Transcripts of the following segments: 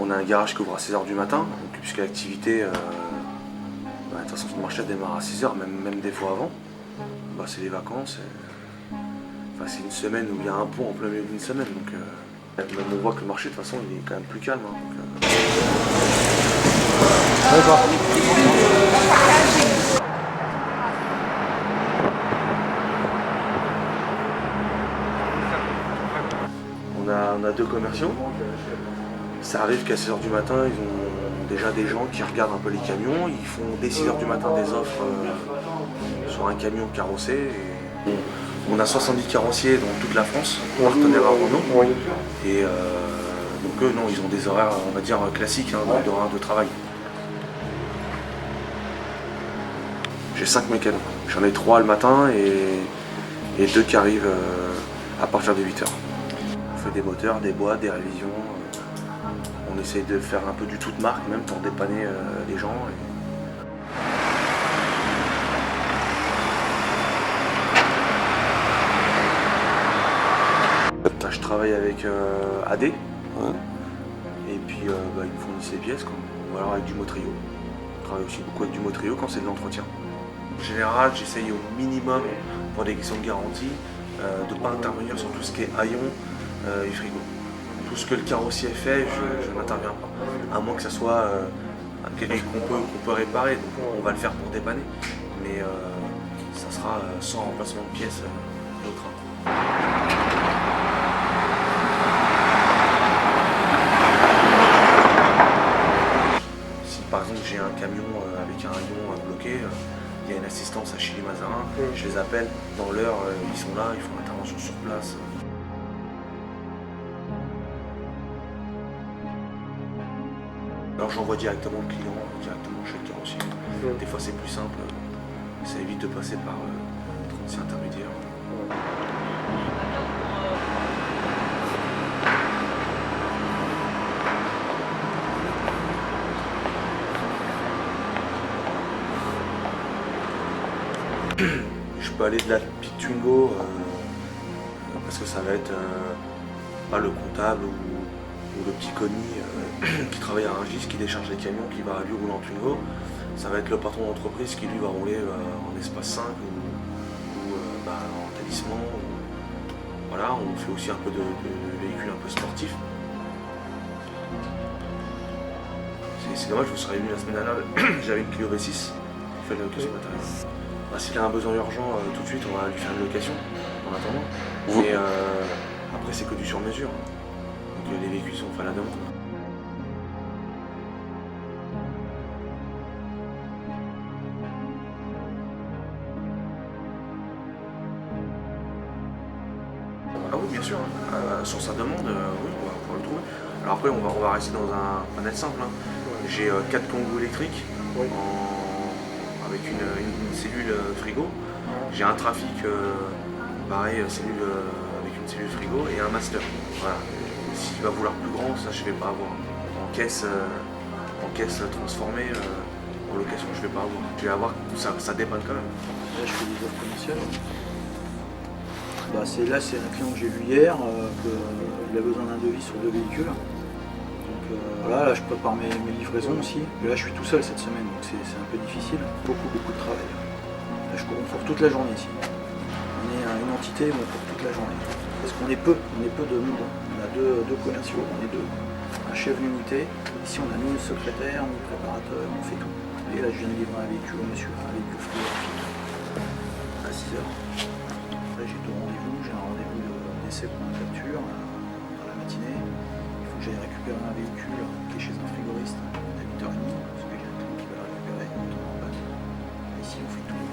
On a un garage qui ouvre à 6h du matin, donc, puisque l'activité, de toute façon, le marché démarre à 6h, même des fois avant. C'est les vacances. C'est une semaine où il y a un pont en plein milieu d'une semaine. Donc, même on voit que le marché, de toute façon, il est quand même plus calme. On a 2 commerciaux. Ça arrive qu'à 6h du matin, ils ont déjà des gens qui regardent un peu les camions. Ils font dès 6h du matin des offres sur un camion carrossé. Et on a 70 carrossiers dans toute la France, partenaires à Renault. Et donc eux, non, ils ont des horaires, on va dire, classiques d'horaires de travail. J'ai 5 mécanos. J'en ai 3 le matin et 2 qui arrivent à partir de 8h. On fait des moteurs, des boîtes, des révisions. On essaye de faire un peu du toute marque même pour dépanner les gens. Je travaille avec AD. Et puis ils me fournissent les pièces, ou alors avec du Motrio. Je travaille aussi beaucoup avec du Motrio quand c'est de l'entretien. En général, j'essaye au minimum, pour des questions de garantie, de ne pas intervenir sur tout ce qui est haillons et frigo. Tout ce que le carrossier fait, je n'interviens pas. À moins que ce soit quelque chose qu'on peut réparer, donc on va le faire pour dépanner. Mais ça sera sans remplacement de pièces au train. Si par exemple j'ai un camion avec un haillon bloqué, il y a une assistance à Chili-Mazarin, je les appelle, dans l'heure, ils sont là, ils font l'intervention sur place. Alors j'envoie directement le client, directement chez le carrossier. Des fois c'est plus simple, ça évite de passer par 36 intermédiaires. Je peux aller de la petite Twingo parce que ça va être le comptable ou le petit commis qui travaille à Rungis, qui décharge les camions, qui va lui rouler en Twingo. Ça va être le patron d'entreprise qui lui va rouler en espace 5 ou en talisman. Voilà, on fait aussi un peu de véhicules un peu sportifs. C'est dommage, je vous serais venu la semaine dernière, j'avais une Clio V6, il fait de la location matérielle. S'il a un besoin urgent, tout de suite on va lui faire une location en attendant. Mais après c'est que du sur-mesure. Donc les véhicules sont faits à la demande. Ah oui, bien sûr. Sur sa demande, oui, on va pouvoir le trouver. Alors après, on va rester dans un panel simple. J'ai 4 Congo électriques avec une cellule frigo. J'ai un trafic, pareil, cellule avec une cellule frigo et un master. Voilà. S'il va vouloir plus grand, ça je vais pas avoir. En caisse transformée, en location, je vais pas avoir. Je vais avoir, ça dépanne quand même. Là, je fais des offres commerciales. C'est un client que j'ai vu hier, qu'il a besoin d'un devis sur 2 véhicules. Donc là, je prépare mes livraisons aussi. Et là, je suis tout seul cette semaine, donc c'est un peu difficile. Beaucoup de travail. Là, je cours pour toute la journée ici. On est une entité, mais pour toute la journée. Parce qu'on est peu de monde. On a deux commerciaux, on est 2. Un chef d'unité. Ici, on a ni une secrétaire, ni préparateur, on fait tout. Et là, je viens de livrer un véhicule au monsieur, un véhicule frigorifique à 6h. Là, j'ai 2 rendez-vous. J'ai un rendez-vous d'essai pour ma facture dans la matinée. Il faut que j'aille récupérer un véhicule qui est chez un frigoriste à 8h30, parce que j'ai un client qui va le récupérer quand on est en panne. Ici, on fait tout.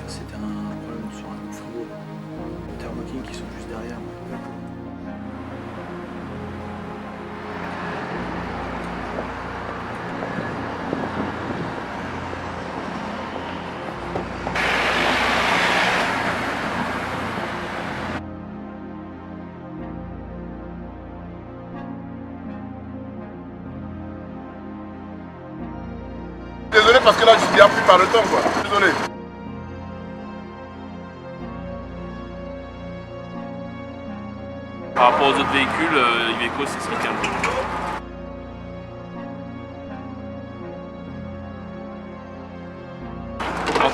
C'était un problème sur un frigo. Les Thermo King qui sont juste derrière. Désolé parce que là je suis bien pris par le temps quoi. Désolé. Par rapport aux autres véhicules, Iveco c'est ce qui calme.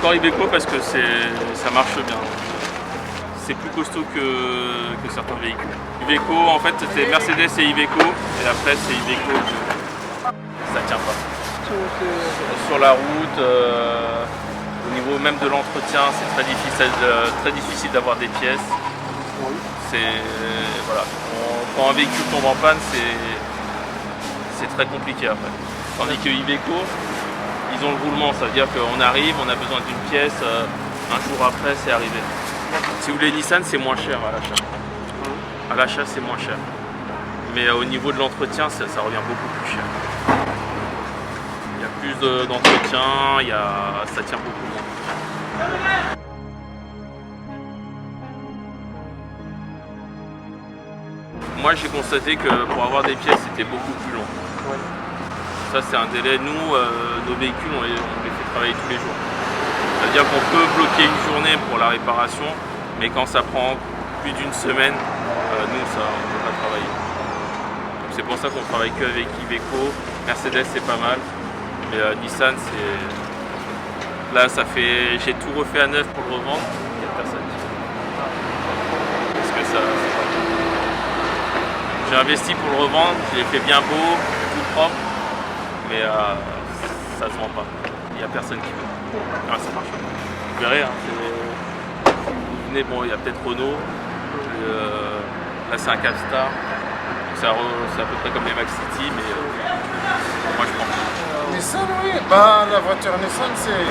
encore Iveco parce que ça marche bien. C'est plus costaud que certains véhicules. Iveco, en fait, c'était Mercedes et Iveco, et après c'est Iveco, ça tient pas. Sur la route, au niveau même de l'entretien, c'est très difficile d'avoir des pièces. Voilà. Quand un véhicule tombe en panne, c'est très compliqué après. Tandis que Iveco, ils ont le roulement, ça veut dire qu'on arrive, on a besoin d'une pièce, un jour après c'est arrivé. Si vous voulez Nissan, c'est moins cher à l'achat. À l'achat, c'est moins cher. Mais au niveau de l'entretien, ça revient beaucoup plus cher. Il y a plus d'entretien, ça tient beaucoup moins. Moi, j'ai constaté que pour avoir des pièces, c'était beaucoup plus long. Ça, c'est un délai. Nous, nos véhicules, on les fait travailler tous les jours. C'est-à-dire qu'on peut bloquer une journée pour la réparation, mais quand ça prend plus d'une semaine, nous, ça, on ne peut pas travailler. Donc c'est pour ça qu'on travaille qu'avec Iveco. Mercedes, c'est pas mal. Mais Nissan, c'est... Là, j'ai tout refait à neuf pour le revendre. Il n'y a personne qui fait. Parce que ça... J'ai investi pour le revendre, je l'ai fait bien beau, tout propre. Mais ça se vend pas. Il n'y a personne qui veut. Ah, ça marche. Vous verrez, hein, vous venez, bon, il y a peut-être Renault. Là, c'est un Capstar. C'est à peu près comme les Max City, mais moi, je prends. Nissan, oui. Bah, la voiture Nissan, c'est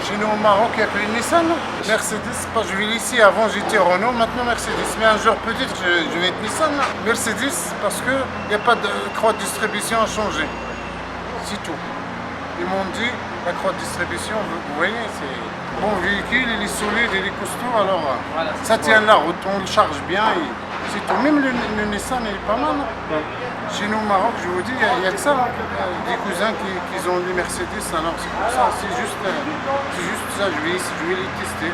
chez nous au Maroc, il n'y a que une Nissan. Mercedes, je vis ici. Avant, j'étais Renault, maintenant Mercedes. Mais un jour, peut-être, je vais être Nissan. Mercedes, parce qu'il n'y a pas de croix de distribution à changer. C'est tout. Ils m'ont dit, la croix de distribution, vous voyez, c'est bon véhicule, il est solide, il est costaud, alors ça tient la route, on le charge bien, c'est tout. Même le Nissan, il est pas mal. Chez nous au Maroc, je vous dis, il y a que ça. Des cousins qui ont des Mercedes, alors c'est pour ça, c'est juste ça, je vais les tester.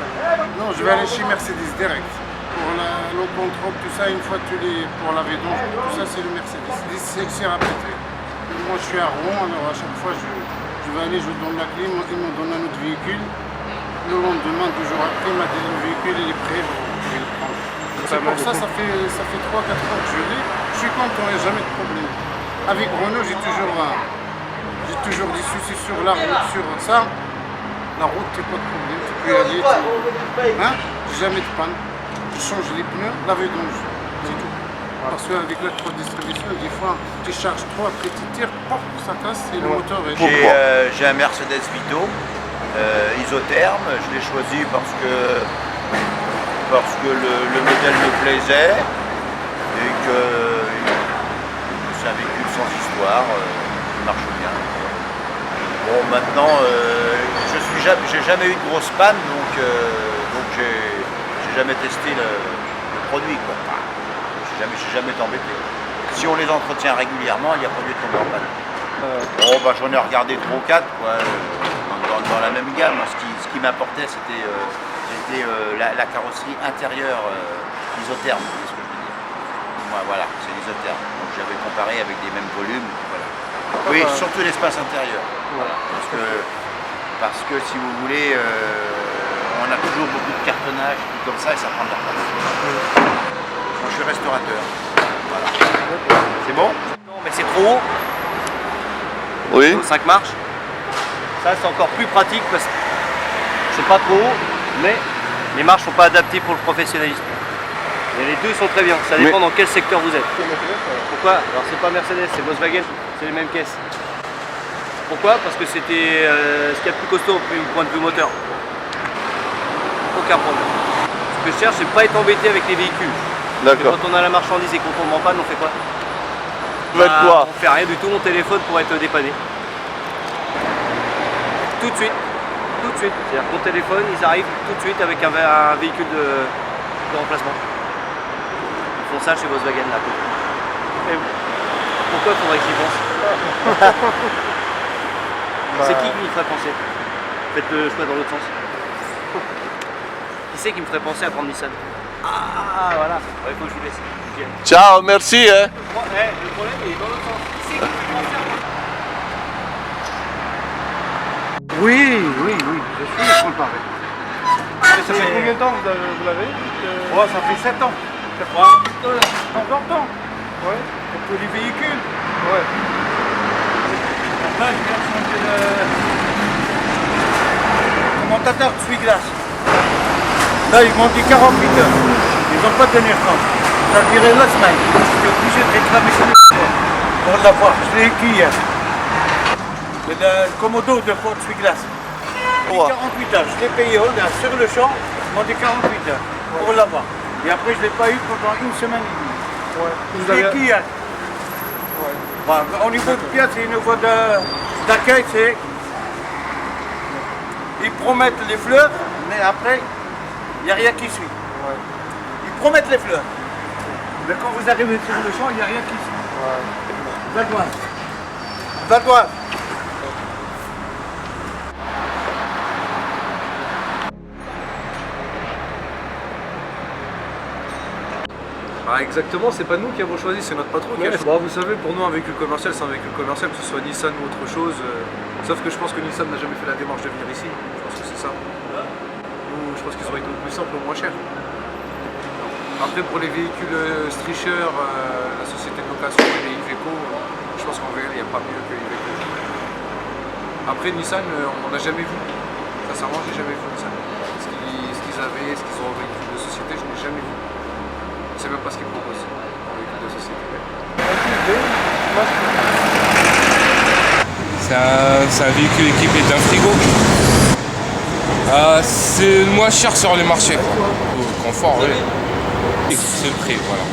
Non, je vais aller chez Mercedes direct. Pour le contrôle, tout ça, une fois pour la vidange, tout ça, c'est le Mercedes. C'est répété. Moi, je suis à Rouen, alors à chaque fois, je vais aller, je donne la clé, ils me donnent un autre véhicule. Le lendemain, 2 jours après, il m'a dit le véhicule il est prêt, je vais le prendre. C'est pour ça, ça fait 3-4 ans que je l'ai. Je suis content, il n'y a jamais de problème. Avec Renault, j'ai toujours des soucis sur la route, sur ça. La route, c'est pas de problème, tu peux y aller. Hein? J'ai jamais de panne. Je change les pneus, la vidange, c'est tout. Parce qu'avec la croix de distribution, des fois, tu charges trop, après tu tires, pop, ça casse et le moteur est... J'ai un Mercedes Vito, isotherme. Je l'ai choisi parce que le modèle me plaisait et que c'est un véhicule sans histoire, il marche bien. Bon, maintenant, j'ai jamais eu de grosse panne, donc j'ai jamais testé le produit, quoi. J'ai jamais été embêté. Si on les entretient régulièrement, il n'y a pas lieu de tomber en panne. Bon, bah, j'en ai regardé 3 ou 4 quoi, dans la même gamme. Ce qui m'importait, c'était la carrosserie intérieure isotherme, c'est ce que je veux dire. Moi, voilà, c'est l'isotherme. Donc j'avais comparé avec des mêmes volumes. Voilà. Oui, surtout l'espace intérieur. Voilà. Parce que si vous voulez, on a toujours beaucoup de cartonnage, tout comme ça, et ça prend de la place. Moi, je suis restaurateur. Voilà. C'est bon? Non, mais c'est trop haut. Oui. 5 marches. Ça, c'est encore plus pratique parce que c'est pas trop haut, mais les marches sont pas adaptées pour le professionnalisme. Et les deux sont très bien. Ça dépend dans quel secteur vous êtes. Pourquoi? Alors, c'est pas Mercedes, c'est Volkswagen. C'est les mêmes caisses. Pourquoi? Parce que c'était ce qu'il y a de plus costaud du point de vue moteur. Aucun problème. Ce que je cherche, c'est pas être embêté avec les véhicules. D'accord. Quand on a la marchandise et qu'on tombe en panne, on fait quoi? Quoi? On fait rien du tout, on téléphone pour être dépanné. Tout de suite. Tout de suite. C'est-à-dire qu'on téléphone, ils arrivent tout de suite avec un véhicule de remplacement. Ils font ça chez Volkswagen là. Et pourquoi faudrait que j'y pense? C'est qui me ferait penser? Faites le choix dans l'autre sens. Qui c'est qui me ferait penser à prendre Nissan? Ah voilà, il faut que je vous laisse. Ciao, merci. Hein. Le problème il est dans l'autre sens. Qui c'est qui me ferait penser à prendre? Oui. Je suis pour le pavé. Ça fait combien de temps que vous l'avez Oh, ça fait 7 ans. Ça fera De temps en temps. Ouais. Pour tous les véhicules. Ouais. Là, je viens de changer le commentateur de Suiglas. Là, ils m'ont dit 48 heures. Ils n'ont pas tenu compte. Ça a duré la semaine. J'étais obligé de réclamer ce pour l'avoir. Je l'ai eu hier. Le Commodo de Ford Suiglas. 48 heures. Je l'ai payé sur le champ. Ils m'ont dit 48 heures pour l'avoir. Et après, je ne l'ai pas eu pendant une semaine et demie. Ouais. Je l'ai eu hier. Ouais. Bon, au niveau de pièces, c'est une voie d'accueil, c'est. Ils promettent les fleurs, mais après, il n'y a rien qui suit. Ouais. Ils promettent les fleurs. Mais quand vous arrivez sur le champ, il n'y a rien qui suit. Ouais. Valdoise. Valdoise. Ah, exactement, c'est pas nous qui avons choisi, c'est notre patron qui a choisi. Bon, vous savez, pour nous, un véhicule commercial, c'est un véhicule commercial, que ce soit Nissan ou autre chose. Sauf que je pense que Nissan n'a jamais fait la démarche de venir ici. Je pense que c'est ça. Nous, je pense qu'ils auraient été au plus simple, au moins cher. Après, pour les véhicules Strisher, la société de location et les Iveco, je pense qu'en VR, il n'y a pas mieux que Iveco. Après, Nissan, on n'a jamais vu. Sincèrement, j'ai jamais vu Nissan. Ce qu'ils avaient, ce qu'ils ont en véhicule de société, je n'ai jamais vu. Je ne sais même pas ce qu'ils proposent en véhicule de société. C'est un véhicule équipé d'un frigo. C'est le moins cher sur le marché. Au confort, oui. C'est le prix, voilà.